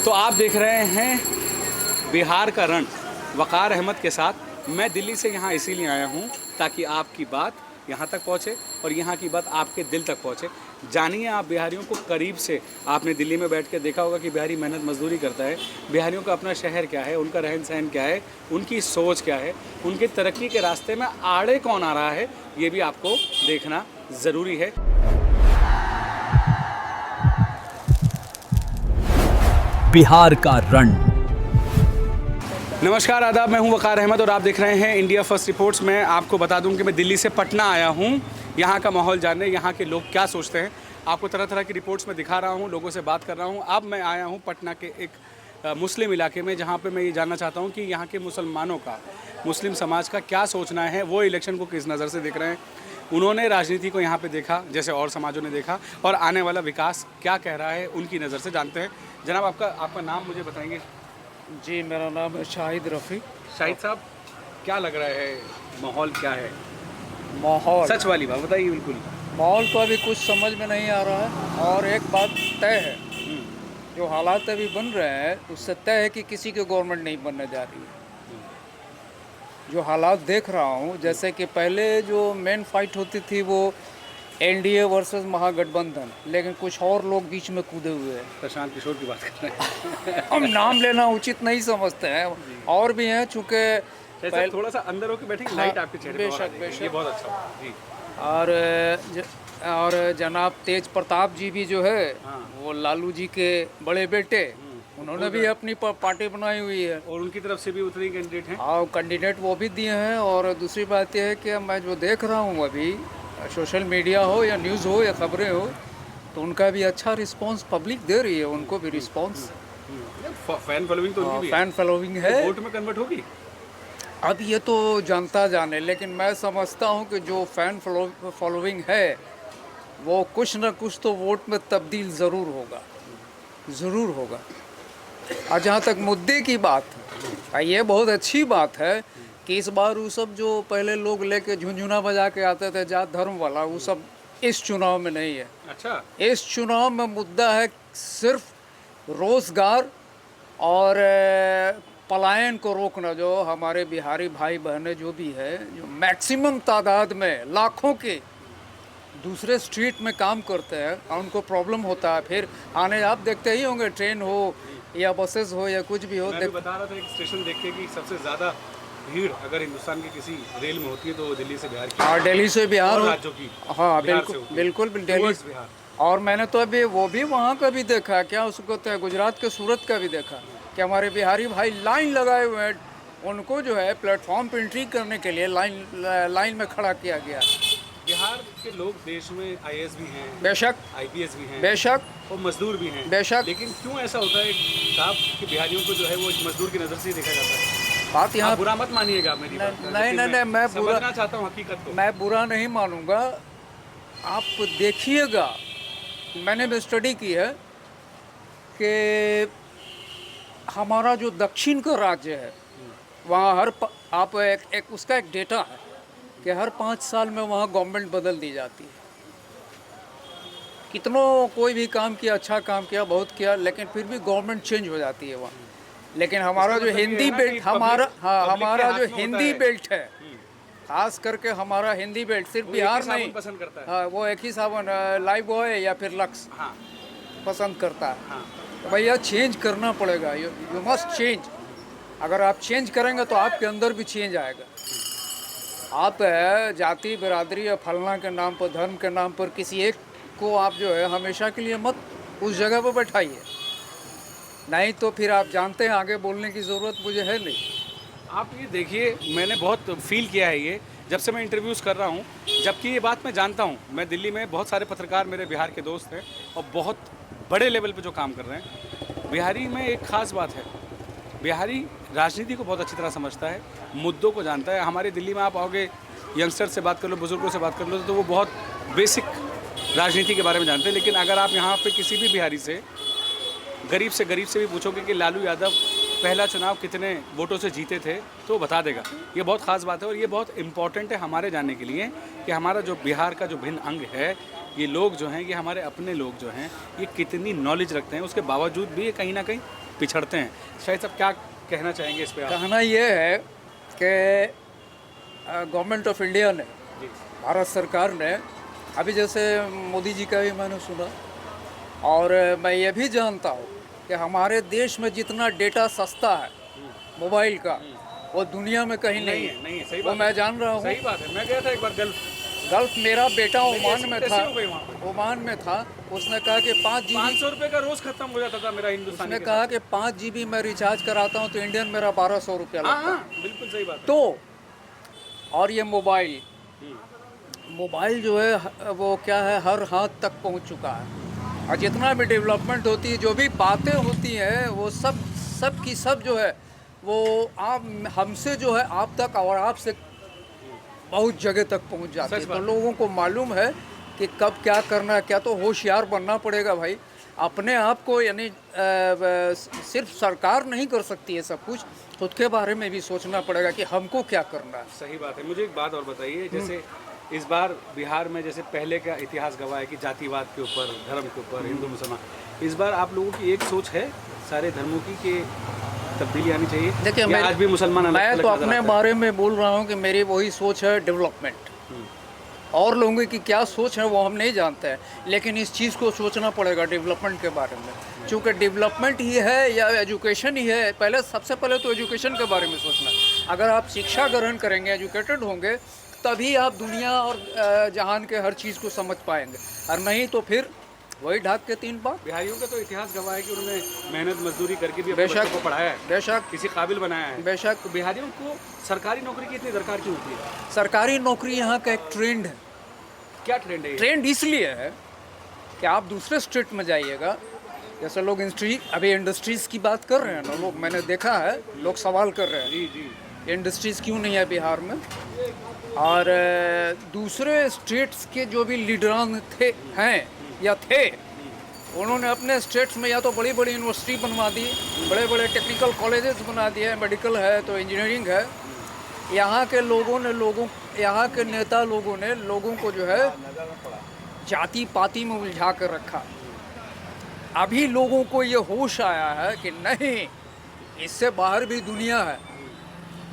तो आप देख रहे हैं बिहार का रण वक़ार अहमद के साथ। मैं दिल्ली से यहाँ इसीलिए आया हूँ ताकि आपकी बात यहाँ तक पहुँचे और यहाँ की बात आपके दिल तक पहुँचे। जानिए आप बिहारियों को करीब से। आपने दिल्ली में बैठ के देखा होगा कि बिहारी मेहनत मजदूरी करता है। बिहारियों का अपना शहर क्या है, उनका रहन सहन क्या है, उनकी सोच क्या है, उनकी तरक्की के रास्ते में आड़े कौन आ रहा है, ये भी आपको देखना ज़रूरी है। बिहार का रण। नमस्कार, आदाब। मैं हूं वक़ार अहमद और आप देख रहे हैं इंडिया फर्स्ट रिपोर्ट्स। में आपको बता दूं कि मैं दिल्ली से पटना आया हूं यहां का माहौल जानने, यहां के लोग क्या सोचते हैं। आपको तरह तरह की रिपोर्ट्स में दिखा रहा हूं, लोगों से बात कर रहा हूं। अब मैं आया हूं पटना के एक मुस्लिम इलाके में, जहां पे मैं ये जानना चाहता हूं कि यहाँ के मुसलमानों का, मुस्लिम समाज का क्या सोचना है, वो इलेक्शन को किस नज़र से देख रहे हैं। उन्होंने राजनीति को यहाँ पे देखा जैसे और समाजों ने देखा, और आने वाला विकास क्या कह रहा है उनकी नज़र से जानते हैं। जनाब, आपका नाम मुझे बताएंगे? जी, मेरा नाम है शाहिद रफ़ी। शाहिद साहब, क्या लग रहा है, माहौल क्या है? माहौल, सच वाली बात बताइए। बिल्कुल माहौल तो अभी कुछ समझ में नहीं आ रहा है। और एक बात तय है, जो हालात अभी बन रहे हैं उससे तय है कि किसी की गवर्नमेंट नहीं बनने जा रही है। जो हालात देख रहा हूँ, जैसे कि पहले जो मेन फाइट होती थी वो एनडीए वर्सेस महागठबंधन, लेकिन कुछ और लोग बीच में कूदे हुए हैं। प्रशांत किशोर की बात कर रहे हैं। हम नाम लेना उचित नहीं समझते हैं, और भी हैं चूँकि थोड़ा सा अंदर होकर बैठेंगे, लाइट आपके चेहरे पे और आ जाएगी। ये बहुत अच्छा होगा जी। और जनाब तेज प्रताप जी भी जो है, हाँ। वो लालू जी के बड़े बेटे, उन्होंने भी अपनी पार्टी बनाई हुई है और उनकी तरफ से भी उतने कैंडिडेट हैं। और कैंडिडेट वो भी दिए हैं। और दूसरी बात यह है कि मैं जो देख रहा हूँ अभी, सोशल मीडिया हो या न्यूज़ हो या खबरें हो, तो उनका भी अच्छा रिस्पांस पब्लिक दे रही है, उनको भी रिस्पांस। फैन फॉलोइंग तो उनकी भी है। फैन फॉलोइंग है। वोट में कन्वर्ट होगी। अब ये तो जानता जाने, लेकिन मैं समझता हूँ कि जो फैन फॉलोइंग है वो कुछ न कुछ तो वोट में तब्दील ज़रूर होगा, ज़रूर होगा। और जहाँ तक मुद्दे की बात है, ये बहुत अच्छी बात है कि इस बार वो सब जो पहले लोग लेके झुंझुना बजा के आते थे जात धर्म वाला, वो सब इस चुनाव में नहीं है। अच्छा, इस चुनाव में मुद्दा है सिर्फ रोज़गार और पलायन को रोकना। जो हमारे बिहारी भाई बहनें जो भी है, जो मैक्सिमम तादाद में लाखों के दूसरे स्ट्रीट में काम करते हैं और उनको प्रॉब्लम होता है। फिर आने, आप देखते ही होंगे, ट्रेन हो या बसेस हो या कुछ भी हो। मैं भी बता रहा था एक स्टेशन देख के कि सबसे ज़्यादा भीड़ अगर हिंदुस्तान के किसी रेल में होती है तो दिल्ली से बिहार की, और दिल्ली से बिहार हो, राज्यों की। हाँ बिहार से बिल्कुल होती है। बिल्कुल दिल्ली। Towards बिहार। और मैंने तो अभी वो भी वहाँ का भी देखा, क्या उसको कहते हैं, गुजरात के सूरत का भी देखा कि हमारे बिहारी भाई लाइन लगाए हुए हैं। उनको जो है प्लेटफॉर्म पर एंट्री करने के लिए लाइन में खड़ा किया गया। बिहार के लोग देश में आईएएस भी हैं, बेशक, आईपीएस भी हैं, बेशक, और मजदूर भी हैं, बेशक। लेकिन क्यों ऐसा होता है साहब कि बिहारियों को जो है वो एक मजदूर की नज़र से ही देखा जाता है? बात यहाँ, आप बुरा मत मानिएगा मेरी बात। नहीं, मैं बुरा समझना चाहता हूँ हकीकत को। मैं बुरा नहीं मानूंगा। आप देखिएगा, मैंने भी स्टडी की है कि हमारा जो दक्षिण का राज्य है, वहाँ आप एक उसका एक डेटा है कि हर 5 साल में वहाँ गवर्नमेंट बदल दी जाती है। कितनों कोई भी काम किया, अच्छा काम किया, बहुत किया, लेकिन फिर भी गवर्नमेंट चेंज हो जाती है वहाँ। लेकिन हमारा जो हिंदी बेल्ट, हमारा जो हिंदी बेल्ट है, खास करके हमारा हिंदी बेल्ट, सिर्फ बिहार नहीं पसंद करता है। हाँ, वो एक ही साबुन, लाइफ बॉय या फिर लक्स, हाँ, पसंद करता है। हाँ। तो भैया चेंज करना पड़ेगा, यू मस्ट चेंज। अगर आप चेंज करेंगे तो आपके अंदर भी चेंज आएगा। आप जाति बिरादरी या फलना के नाम पर, धर्म के नाम पर किसी एक को आप जो है हमेशा के लिए मत उस जगह पर बैठाइए, नहीं तो फिर आप जानते हैं आगे बोलने की ज़रूरत मुझे है नहीं। आप ये देखिए, मैंने बहुत फील किया है ये जब से मैं इंटरव्यूज़ कर रहा हूँ, जबकि ये बात मैं जानता हूँ। मैं दिल्ली में बहुत सारे पत्रकार मेरे बिहार के दोस्त हैं और बहुत बड़े लेवल पे जो काम कर रहे हैं। बिहारी में एक ख़ास बात है, बिहारी राजनीति को बहुत अच्छी तरह समझता है, मुद्दों को जानता है। हमारे दिल्ली में आप आओगे, यंगस्टर से बात कर लो, बुज़ुर्गों से बात कर लो, तो वो बहुत बेसिक राजनीति के बारे में जानते हैं। लेकिन अगर आप यहाँ पे किसी भी बिहारी से गरीब से भी पूछोगे कि लालू यादव पहला चुनाव कितने वोटों से जीते थे, तो बता देगा। ये बहुत ख़ास बात है और ये बहुत इम्पॉर्टेंट है हमारे जानने के लिए कि हमारा जो बिहार का जो भिन्न अंग है, ये लोग जो हैं, ये हमारे अपने लोग जो हैं, ये कितनी नॉलेज रखते हैं, उसके बावजूद भी ये कहीं ना कहीं पिछड़ते हैं। शायद साहब क्या कहना चाहेंगे इस पे आप? कहना ये है कि गवर्नमेंट ऑफ इंडिया ने, जी भारत सरकार ने, अभी जैसे मोदी जी का भी मैंने सुना, और मैं ये भी जानता हूँ कि हमारे देश में जितना डेटा सस्ता है मोबाइल का, वो दुनिया में कहीं नहीं है। नहीं है, सही वो बात मैं है। जान रहा हूँ। सही बात है। मैं गया था एक बार गल्फ, मेरा बेटा ओमान में था, कैसी हो गई वहाँ पे? ओमान में था। उसने कहा कि 5 GB, 500 रुपए का रोज खत्म हो जाता था मेरा हिंदुस्तानी उसने के कहा कि 5 GB मैं रिचार्ज कराता हूँ तो इंडियन मेरा 1200 रुपया साथ। हाँ लगता है। हाँ बिल्कुल सही बात है। तो और ये मोबाइल जो है वो क्या है, हर हाथ तक पहुंच चुका है। और जितना भी डेवलपमेंट होती है, जो भी बातें होती हैं, वो सब की सब जो है वो आप हमसे जो है आप तक और आपसे बहुत जगह तक पहुंच जाती है। सच तो बात। लोगों को मालूम है कि कब क्या करना है। क्या तो होशियार बनना पड़ेगा भाई अपने आप को, यानी सिर्फ सरकार नहीं कर सकती है सब कुछ, खुद के बारे में भी सोचना पड़ेगा कि हमको क्या करना है। सही बात है। मुझे एक बात और बताइए, जैसे इस बार बिहार में जैसे पहले का इतिहास गवाह है कि जातिवाद के ऊपर, धर्म के ऊपर, हिंदू मुसलमान, इस बार आप लोगों की एक सोच है सारे धर्मों की कि तब्दीली आनी चाहिए? देखिए या आज भी मुसलमान अलग मैं अलग तो नजर अपने आता है? बारे में बोल रहा हूँ कि मेरी वही सोच है, डेवलपमेंट। और लोगों की क्या सोच है वो हम नहीं जानते हैं, लेकिन इस चीज़ को सोचना पड़ेगा डेवलपमेंट के बारे में, क्योंकि डेवलपमेंट ही है या एजुकेशन ही है। पहले सबसे पहले तो एजुकेशन के बारे में सोचना। अगर आप शिक्षा ग्रहण करेंगे, एजुकेटेड होंगे, तभी आप दुनिया और जहान के हर चीज़ को समझ पाएंगे, और नहीं तो फिर वही ढाक के 3 बात। बिहारियों का तो इतिहास गवाह है कि उन्होंने मेहनत मजदूरी करके भी अपने बेशक। बच्चों को पढ़ाया है, बेशक किसी काबिल बनाया है। बेशक। तो बिहारियों को सरकारी नौकरी की इतनी दरकार क्यों होती है? सरकारी नौकरी यहाँ का एक ट्रेंड है। क्या ट्रेंड है ये? ट्रेंड इसलिए है कि आप दूसरे स्टेट में जाइएगा, जैसे लोग अभी इंडस्ट्रीज़ की बात कर रहे हैं ना लोग, मैंने देखा है लोग सवाल कर रहे हैं जी जी। इंडस्ट्रीज़ क्यों नहीं है बिहार में। और दूसरे स्टेट्स के जो भी लीडरान थे, उन्होंने अपने स्टेट्स में या तो बड़ी बड़ी यूनिवर्सिटी बनवा दी, बड़े बड़े टेक्निकल कॉलेजेस बना दिए, मेडिकल है तो इंजीनियरिंग है। यहाँ के नेता लोगों ने लोगों को जो है जाति पाति में उलझा कर रखा। अभी लोगों को ये होश आया है कि नहीं, इससे बाहर भी दुनिया है,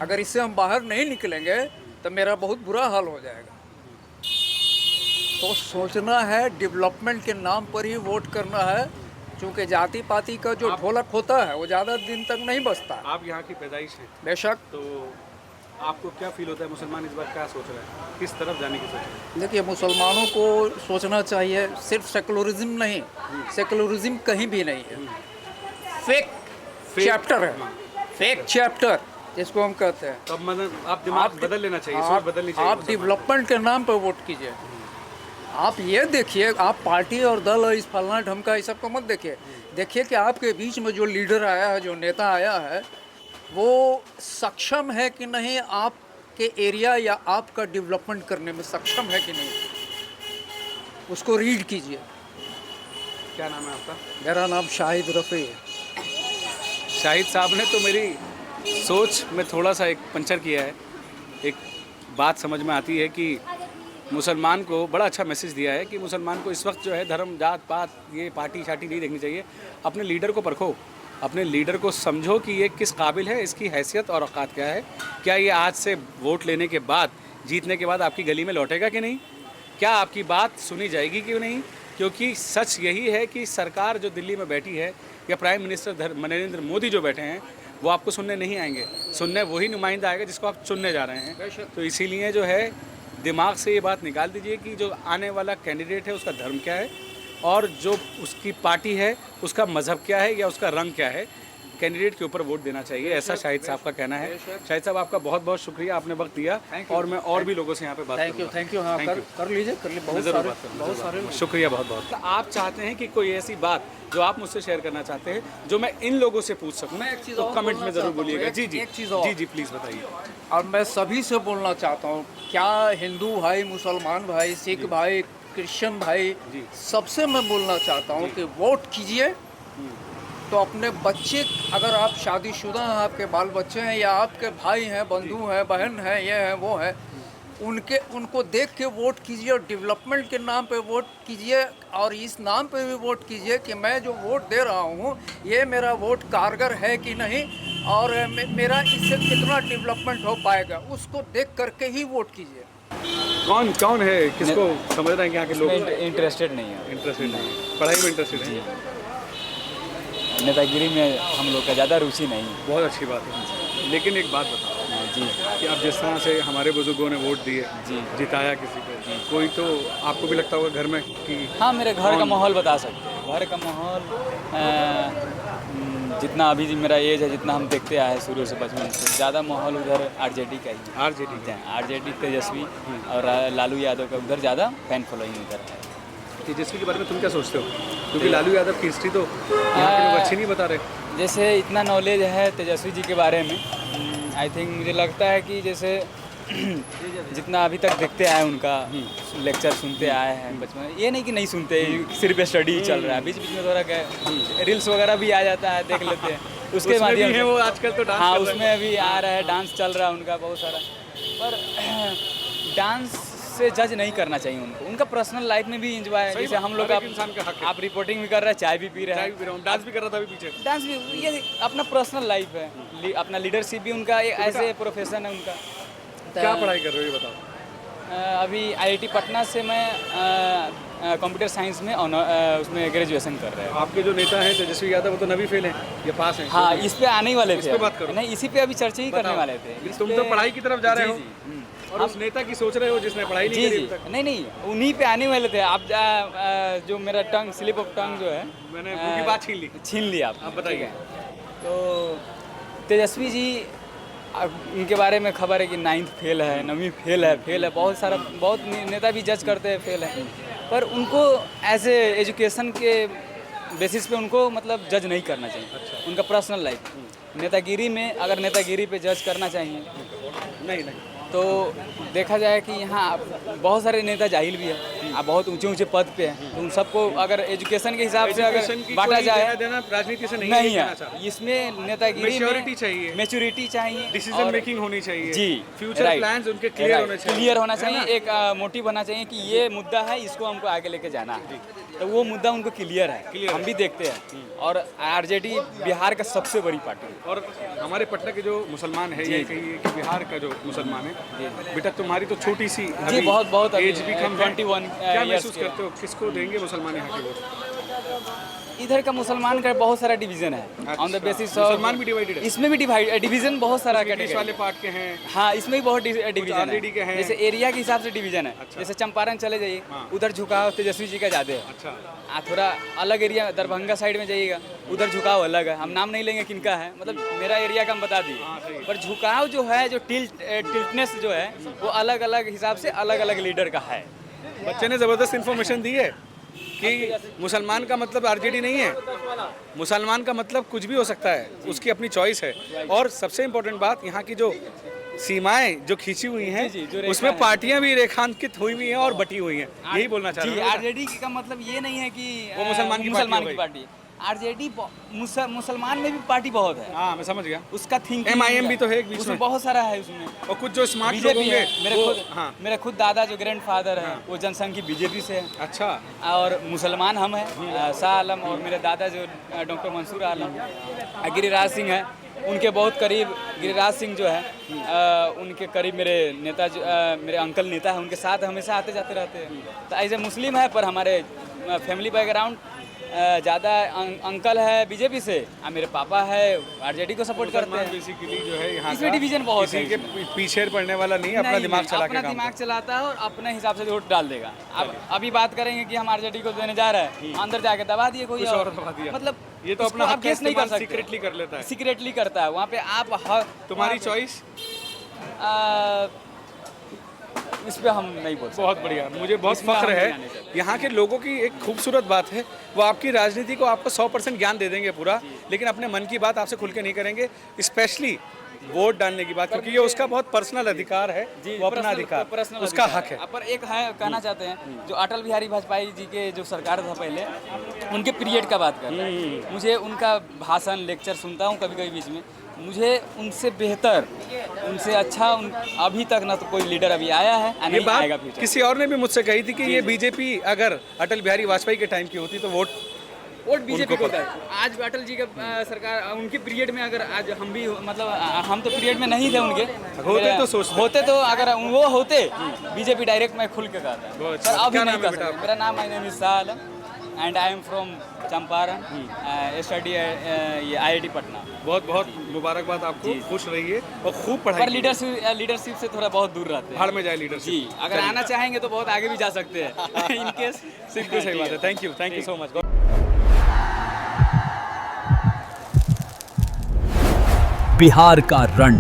अगर इससे हम बाहर नहीं निकलेंगे तो मेरा बहुत बुरा हाल हो जाएगा। तो सोचना है, डेवलपमेंट के नाम पर ही वोट करना है, क्योंकि जाति पाति का जो ढोलक होता है वो ज़्यादा दिन तक नहीं बजता। आप यहाँ की पैदाइश हैं, बेशक। तो आपको क्या फील होता है, मुसलमान इस बार क्या सोच रहे हैं, किस तरफ जाने की सोच रहे हैं? देखिए, मुसलमानों को सोचना चाहिए, सिर्फ सेकुलरिज्म नहीं, सेकुलरिज्म कहीं भी नहीं है, फेक चैप्टर है, फेक चैप्टर जिसको हम कहते हैं। तो अब मतलब आप दिमाग बदल लेना चाहिए, सोच बदलनी चाहिए। आप डेवलपमेंट के नाम पर वोट कीजिए। आप ये देखिए, आप पार्टी और दल और इस फलना ढमका इस सब को मत देखिए कि आपके बीच में जो लीडर आया है, जो नेता आया है, वो सक्षम है कि नहीं, आपके एरिया या आपका डेवलपमेंट करने में सक्षम है कि नहीं, उसको रीड कीजिए। क्या नाम है आपका? मेरा नाम शाहिद रफ़ी है। शाहिद साहब ने तो मेरी सोच में थोड़ा सा एक पंचर किया है। एक बात समझ में आती है कि मुसलमान को बड़ा अच्छा मैसेज दिया है कि मुसलमान को इस वक्त जो है धर्म, जात पात, ये पार्टी शार्टी नहीं देखनी चाहिए। अपने लीडर को परखो, अपने लीडर को समझो कि ये किस काबिल है, इसकी हैसियत और औकात क्या है। क्या ये आज से वोट लेने के बाद, जीतने के बाद आपकी गली में लौटेगा कि नहीं? क्या आपकी बात सुनी जाएगी कि नहीं? क्योंकि सच यही है कि सरकार जो दिल्ली में बैठी है, या प्राइम मिनिस्टर नरेंद्र मोदी जो बैठे हैं, वो आपको सुनने नहीं आएंगे। सुनने वही नुमाइंदा आएगा जिसको आप चुनने जा रहे हैं। तो इसीलिए जो है दिमाग से ये बात निकाल दीजिए कि जो आने वाला कैंडिडेट है उसका धर्म क्या है, और जो उसकी पार्टी है उसका मज़हब क्या है या उसका रंग क्या है। कैंडिडेट के ऊपर वोट देना चाहिए, ऐसा शाहिद साहब का कहना है। शाहिद साहब, आपका बहुत बहुत शुक्रिया, आपने वक्त दिया, और मैं और भी लोगों से यहाँ पे बात करूँगा। Thank you. हाँ, कर लीजिए, बहुत सारे शुक्रिया बहुत बहुत। आप चाहते हैं कि कोई ऐसी बात जो आप मुझसे शेयर करना चाहते हैं, जो मैं इन लोगों से पूछ सकूं, मैं एक चीज़ तो और कमेंट बोलना में ज़रूर चाहता हूं। बोलिएगा। जी जी, एक चीज़ और। जी प्लीज़ बताइए। और मैं सभी से बोलना चाहता हूँ, क्या हिंदू भाई, मुसलमान भाई, सिख भाई, क्रिश्चियन भाई, सबसे मैं बोलना चाहता हूँ कि वोट कीजिए। तो अपने बच्चे, अगर आप शादीशुदा हैं, आपके बाल बच्चे हैं, या आपके भाई हैं, बंधु हैं, बहन हैं, ये हैं वो हैं, उनको देख के वोट कीजिए और डेवलपमेंट के नाम पे वोट कीजिए और इस नाम पे भी वोट कीजिए कि मैं जो वोट दे रहा हूँ ये मेरा वोट कारगर है कि नहीं और मेरा इससे कितना डेवलपमेंट हो पाएगा, उसको देख करके ही वोट कीजिए। कौन कौन है, किसको समझ रहे हैं कि यहाँ के लोग इंटरेस्टेड नहीं है, इंटरेस्टेड नहीं, पढ़ाई में इंटरेस्टेड है? नेतागिरी में हम लोग का ज़्यादा रुचि नहीं है। बहुत अच्छी बात है। लेकिन एक बात बताओ जी कि अब जिस तरह से हमारे बुजुर्गों ने वोट दिए, जी जिताया किसी को, कोई तो आपको भी लगता होगा घर में कि हाँ, मेरे घर का माहौल बता सकते हैं। घर का माहौल जितना अभी मेरा एज है, जितना हम देखते आए शुरू से बचपन से, ज़्यादा माहौल उधर आरजेडी का ही है। आरजेडी तेजस्वी और लालू यादव का उधर ज़्यादा फैन फॉलोइंग उधर है। तेजस्वी के बारे में तुम क्या सोचते हो? क्योंकि लालू यादव की हिस्ट्री तो यहाँ के लोग अच्छी नहीं बता रहे। जैसे इतना नॉलेज है तेजस्वी जी के बारे में, आई थिंक मुझे लगता है कि जैसे जितना अभी तक देखते आए उनका लेक्चर सुनते आए हैं बचपन, ये नहीं कि नहीं सुनते, सिर्फ स्टडी चल रहा है, बीच बीच में थोड़ा क्या रील्स वगैरह भी आ जाता है, देख लेते हैं उसके माध्यम से। वो आजकल तो डांस हाँ, कर रहे हैं। उसमें अभी आ रहा है, डांस चल रहा है उनका बहुत सारा, पर डांस से जज नहीं करना चाहिए उनको, उनका पर्सनल लाइफ में भी एंजॉय है। जैसे हम लोग हर एक इंसान का हक है। आप रिपोर्टिंग भी कर रहे हैं, चाय भी पी रहे चाय हैं, भी पी रहा हूँ, डांस भी कर रहा था अभी पीछे। डांस भी, ये अपना पर्सनल लाइफ है, अपना लीडरशिप भी उनका एक ऐसे प्रोफेशन है उनका। क्या पढ़ाई कर रहे हो ये बताओ? अभी आईआईटी पटना से मैं कंप्यूटर साइंस में उसमें ग्रेजुएशन कर रहे हैं। आपके जो नेता हैं तेजस्वी यादव, वो तो नवी फेल हैं, ये पास हैं? हाँ, इस पे आने ही वाले इस थे। पे बात करो। नहीं, इसी पे अभी चर्चा ही करने वाले थे। तुम तो पढ़ाई की तरफ जा रहे हो जी। और उस नेता की सोच रहे हो जिसने पढ़ाई नहीं जी करी जी, अभी तक। नहीं, उन्हीं पे आने वाले थे। आप जो मेरा टंग, स्लिप ऑफ टंग जो है, मैंने उनकी बात छीन ली। आप आप बताइए। तो तेजस्वी जी, इनके बारे में खबर है कि 9th फेल है, 9वीं फेल है, बहुत नेता भी जज करते हैं फेल है, पर उनको एज ए एजुकेशन के बेसिस पे उनको मतलब जज नहीं करना चाहिए। अच्छा। उनका पर्सनल लाइफ नेतागिरी में, अगर नेतागिरी पे जज करना चाहिए नहीं तो देखा जाए कि यहाँ बहुत सारे नेता जाहिल भी हैं, आप बहुत ऊंचे ऊंचे पद पे हैं, तो उन सबको अगर एजुकेशन के हिसाब से अगर बांटा जाए, देना राजनीति से नहीं है। इसमें नेतागिरी मैच्योरिटी चाहिए, मैच्योरिटी चाहिए, डिसीजन मेकिंग होनी चाहिए जी, फ्यूचर प्लान्स उनके क्लियर होने चाहिए, क्लियर होना चाहिए, एक मोटिव होना चाहिए कि ये मुद्दा है, इसको हमको आगे लेके जाना है, तो वो मुद्दा उनको क्लियर है। हम भी देखते हैं, और आरजेडी बिहार का सबसे बड़ी पार्टी है। और हमारे पटना के जो मुसलमान है, ये कहिए कि बिहार का जो मुसलमान है, बेटा तुम्हारी तो छोटी सी जी, बहुत एज भी कम है, 21 क्या महसूस करते हो, किसको देंगे मुसलमान यहाँ के वोट? इधर का मुसलमान का बहुत सारा डिवीजन है, ऑन द बेसिस ऑफ मुसलमान भी डिवाइडेड है, इसमें भी डिवीजन बहुत सारा ब्रिटिश वाले पार्ट के हैं, हाँ, इसमें भी बहुत डिवीजन आरजेडी के हैं। है। जैसे एरिया के हिसाब से डिवीजन है। जैसे चंपारण चले जाइए, उधर झुकाव तेजस्वी जी का ज़्यादा है। अच्छा, थोड़ा अलग एरिया, दरभंगा साइड में जाइएगा, उधर झुकाव अलग है। हम नाम नहीं लेंगे किनका है, मतलब मेरा एरिया का हम बता दिए, पर झुकाव जो है, जो टिल्टनेस जो है, वो अलग अलग हिसाब से अलग अलग लीडर का है। बच्चे ने ज़बरदस्त इन्फॉर्मेशन दी है कि मुसलमान का मतलब आरजेडी नहीं है, मुसलमान का मतलब कुछ भी हो सकता है, उसकी अपनी चॉइस है। और सबसे इम्पोर्टेंट बात, यहाँ की जो सीमाएं जो खींची हुई हैं, उसमें पार्टियां भी रेखांकित हुई हुई हैं और बटी हुई हैं, यही बोलना चाह रहा हूं। आरजेडी का मतलब ये नहीं है कि वो मुसलमान की पार्टी। आरजेडी मुसलमान में भी पार्टी बहुत है। हाँ, मैं समझ गया। उसका थिंकिंग एमआईएम भी तो है एक बीच में, बहुत सारा है उसमें, और कुछ जो स्मार्ट लोग बीजेपी होंगे है। मेरे खुद दादा जो ग्रैंडफादर है, वो जनसंघ की बीजेपी से है। अच्छा, और मुसलमान हम हैं, शाह आलम, और मेरे दादा जो डॉक्टर मंसूर आलम, गिरिराज सिंह है, उनके बहुत करीब, गिरिराज सिंह जो है उनके करीब मेरे नेता जो मेरे अंकल नेता है, उनके साथ हमेशा आते जाते रहते हैं। तो एज ए मुस्लिम है, पर हमारे फैमिली बैकग्राउंड ज़्यादा अंकल है बीजेपी से, मेरे पापा है आरजेडी को सपोर्ट करते हैं। बेसिकली जो है यहाँ इसमें डिवीजन बहुत है, के पीछे पड़ने वाला नहीं, अपना दिमाग चला के अपना दिमाग चलाता है और अपने हिसाब से वोट डाल देगा। अब अभी बात करेंगे कि हम आरजेडी को देने जा रहे हैं, अंदर जाके दबा दिए कोई और दबा दिया। मतलब ये तो अपना आप गेस नहीं कर सकते, सीक्रेटली कर लेता है, सीक्रेटली करता है वहाँ पे। आप तुम्हारी चॉइस इस पे हम नहीं बोल सकते। बहुत बढ़िया, मुझे बहुत फख्र है। यहाँ के लोगों की एक खूबसूरत बात है, वो आपकी राजनीति को आपको 100% ज्ञान दे देंगे पूरा, लेकिन अपने मन की बात आपसे खुल के नहीं करेंगे। स्पेशली वोट डालने की बात, क्योंकि ये उसका बहुत पर्सनल अधिकार है, वो अपना अधिकार, पर्सनल उसका हक है। पर एक है कहना चाहते हैं जो अटल बिहारी वाजपेयी जी के जो सरकार था पहले, उनके पीरियड का बात कर रहे हैं। मुझे उनका भाषण लेक्चर सुनता हूँ कभी कभी बीच में, मुझे उनसे बेहतर, उनसे अच्छा अभी तक ना तो कोई लीडर अभी आया है, ये नहीं आएगा बात फ्यूचर। किसी और ने भी मुझसे कही थी कि ये बीजेपी अगर अटल बिहारी वाजपेयी के टाइम की होती तो वोट वोट बीजेपी को होता है। आज अटल जी के सरकार उनके पीरियड में अगर आज हम भी मतलब हम तो पीरियड में नहीं थे उनके, होते तो सोचते। होते तो अगर वो होते बीजेपी डायरेक्ट मैं खुल के कहता बहुत पर अच्छा। अभी क्या नहीं नाम है कर बेटा सकते। मेरा नाम है मिसाल and I am from Champaran, study ये IIT पटना। बहुत बहुत मुबारकबाद आपको, खुश रहिए और खूब पढ़ाई पर कीजिए। लीडरशिप से थोड़ा बहुत दूर रहते हैं। भाड़ में जाए लीडरशिप। जी, अगर आना चाहेंगे तो बहुत आगे भी जा सकते हैं इन केस। बिल्कुल सही बात है। Thank you so much. Bihar का रण